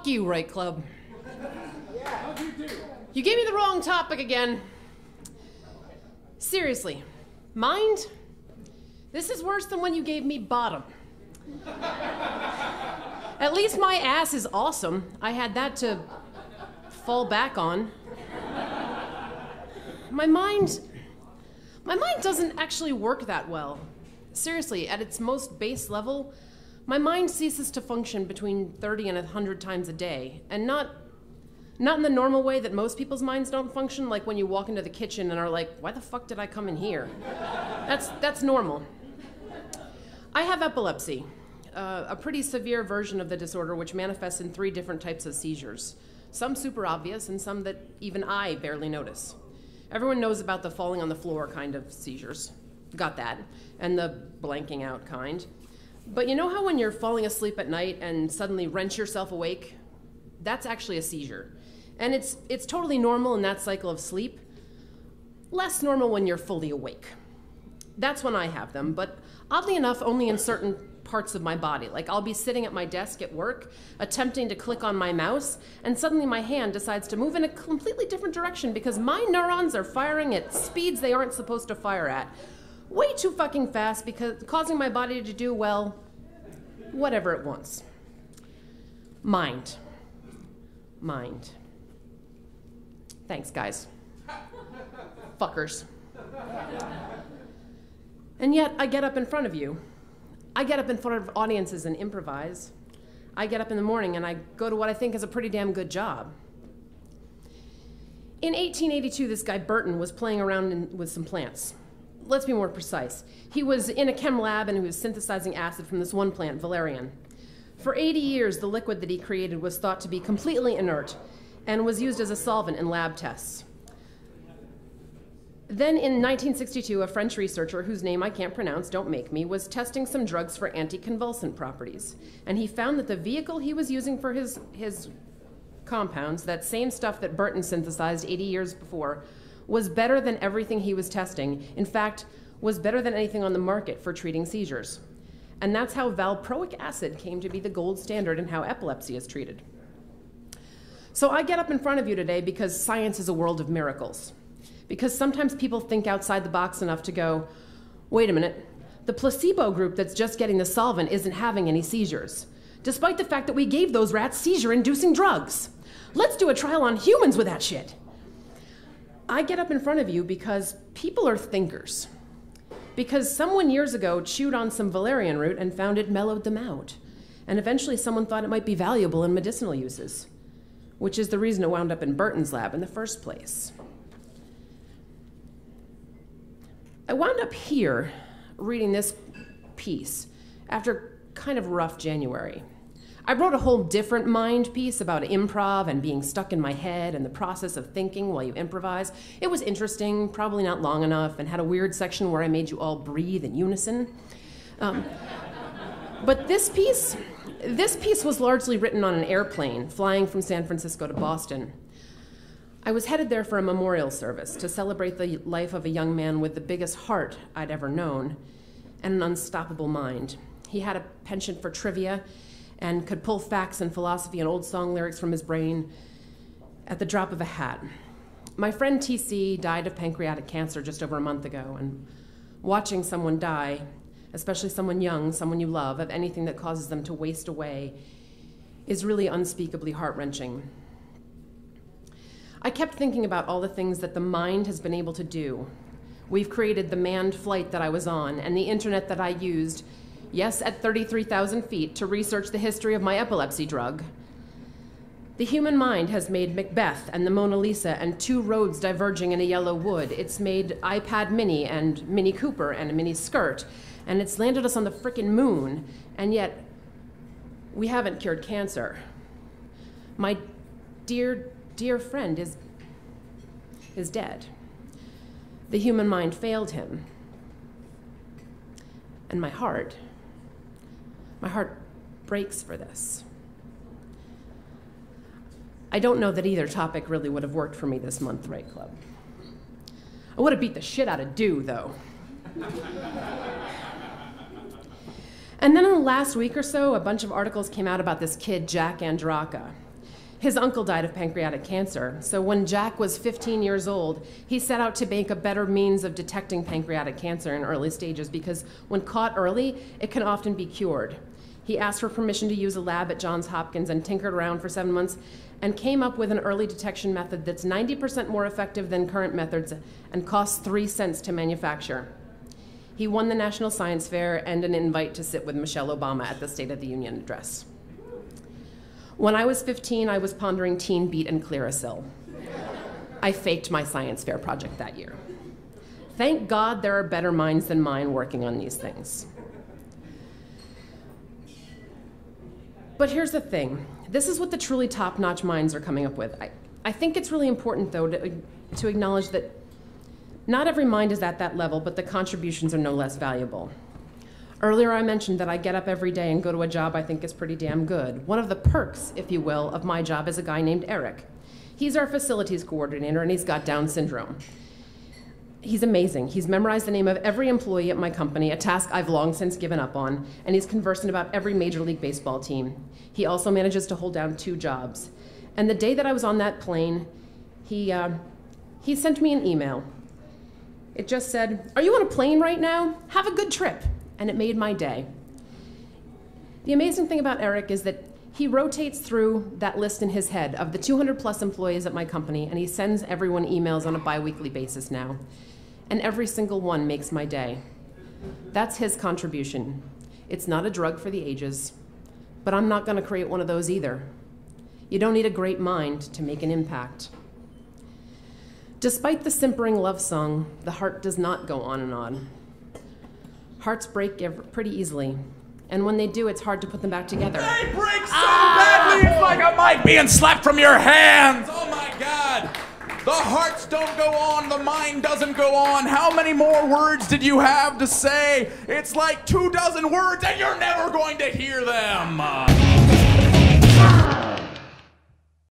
Fuck you, Right Club. You gave me the wrong topic again. Seriously, mind? This is worse than when you gave me bottom. At least my ass is awesome. I had that to fall back on. My mind doesn't actually work that well. Seriously, at its most base level, my mind ceases to function between 30 and 100 times a day, and not in the normal way that most people's minds don't function, like when you walk into the kitchen and are like, why the fuck did I come in here? That's normal. I have epilepsy, a pretty severe version of the disorder which manifests in 3 different types of seizures. Some super obvious and some that even I barely notice. Everyone knows about the falling on the floor kind of seizures. Got that. And the blanking out kind. But you know how when you're falling asleep at night and suddenly wrench yourself awake? That's actually a seizure. And it's totally normal in that cycle of sleep. Less normal when you're fully awake. That's when I have them, but oddly enough, only in certain parts of my body. Like I'll be sitting at my desk at work, attempting to click on my mouse, and suddenly my hand decides to move in a completely different direction because my neurons are firing at speeds they aren't supposed to fire at. Way too fucking fast, because causing my body to do, well, whatever it wants. Mind. Thanks, guys. Fuckers. And yet, I get up in front of you. I get up in front of audiences and improvise. I get up in the morning and I go to what I think is a pretty damn good job. In 1882, this guy Burton was playing around with some plants. Let's be more precise. He was in a chem lab and he was synthesizing acid from this one plant, valerian. For 80 years, the liquid that he created was thought to be completely inert and was used as a solvent in lab tests. Then in 1962, a French researcher, whose name I can't pronounce, don't make me, was testing some drugs for anticonvulsant properties. And he found that the vehicle he was using for his compounds, that same stuff that Burton synthesized 80 years before, was better than everything he was testing. In fact, was better than anything on the market for treating seizures. And that's how valproic acid came to be the gold standard in how epilepsy is treated. So I get up in front of you today because science is a world of miracles. Because sometimes people think outside the box enough to go, wait a minute, the placebo group that's just getting the solvent isn't having any seizures, despite the fact that we gave those rats seizure-inducing drugs. Let's do a trial on humans with that shit. I get up in front of you because people are thinkers. Because someone years ago chewed on some valerian root and found it mellowed them out. And eventually someone thought it might be valuable in medicinal uses, which is the reason it wound up in Burton's lab in the first place. I wound up here reading this piece after kind of rough January. I wrote a whole different mind piece about improv and being stuck in my head and the process of thinking while you improvise. It was interesting, probably not long enough, and had a weird section where I made you all breathe in unison. But this piece was largely written on an airplane flying from San Francisco to Boston. I was headed there for a memorial service to celebrate the life of a young man with the biggest heart I'd ever known and an unstoppable mind. He had a penchant for trivia and could pull facts and philosophy and old song lyrics from his brain at the drop of a hat. My friend TC died of pancreatic cancer just over a month ago, and watching someone die, especially someone young, someone you love, of anything that causes them to waste away, is really unspeakably heart-wrenching. I kept thinking about all the things that the mind has been able to do. We've created the manned flight that I was on and the internet that I used, yes, at 33,000 feet, to research the history of my epilepsy drug. The human mind has made Macbeth and the Mona Lisa and 2 roads diverging in a yellow wood. It's made iPad Mini and Mini Cooper and a mini skirt, and it's landed us on the frickin' moon, and yet we haven't cured cancer. My dear friend is dead. The human mind failed him. And my heart breaks for this. I don't know that either topic really would have worked for me this month, Right Club. I would have beat the shit out of Dew, though. And then in the last week or so, a bunch of articles came out about this kid, Jack Andraka. His uncle died of pancreatic cancer, so when Jack was 15 years old, he set out to make a better means of detecting pancreatic cancer in early stages because when caught early, it can often be cured. He asked for permission to use a lab at Johns Hopkins and tinkered around for 7 months and came up with an early detection method that's 90% more effective than current methods and costs 3 cents to manufacture. He won the National Science Fair and an invite to sit with Michelle Obama at the State of the Union address. When I was 15, I was pondering Teen Beat and Clearasil. I faked my science fair project that year. Thank God there are better minds than mine working on these things. But here's the thing. This is what the truly top-notch minds are coming up with. I think it's really important, though, to acknowledge that not every mind is at that level, but the contributions are no less valuable. Earlier I mentioned that I get up every day and go to a job I think is pretty damn good. One of the perks, if you will, of my job is a guy named Eric. He's our facilities coordinator and he's got Down syndrome. He's amazing. He's memorized the name of every employee at my company, a task I've long since given up on, and he's conversant about every Major League Baseball team. He also manages to hold down 2 jobs. And the day that I was on that plane, he sent me an email. It just said, "Are you on a plane right now? Have a good trip." And it made my day. The amazing thing about Eric is that he rotates through that list in his head of the 200+ employees at my company, and he sends everyone emails on a bi-weekly basis now. And every single one makes my day. That's his contribution. It's not a drug for the ages, but I'm not going to create one of those either. You don't need a great mind to make an impact. Despite the simpering love song, the heart does not go on and on. Hearts break pretty easily, and when they do, it's hard to put them back together. They break so badly, it's like a mic being slapped from your hands. Oh my God. The hearts don't go on, the mind doesn't go on. How many more words did you have to say? It's like 24 words and you're never going to hear them.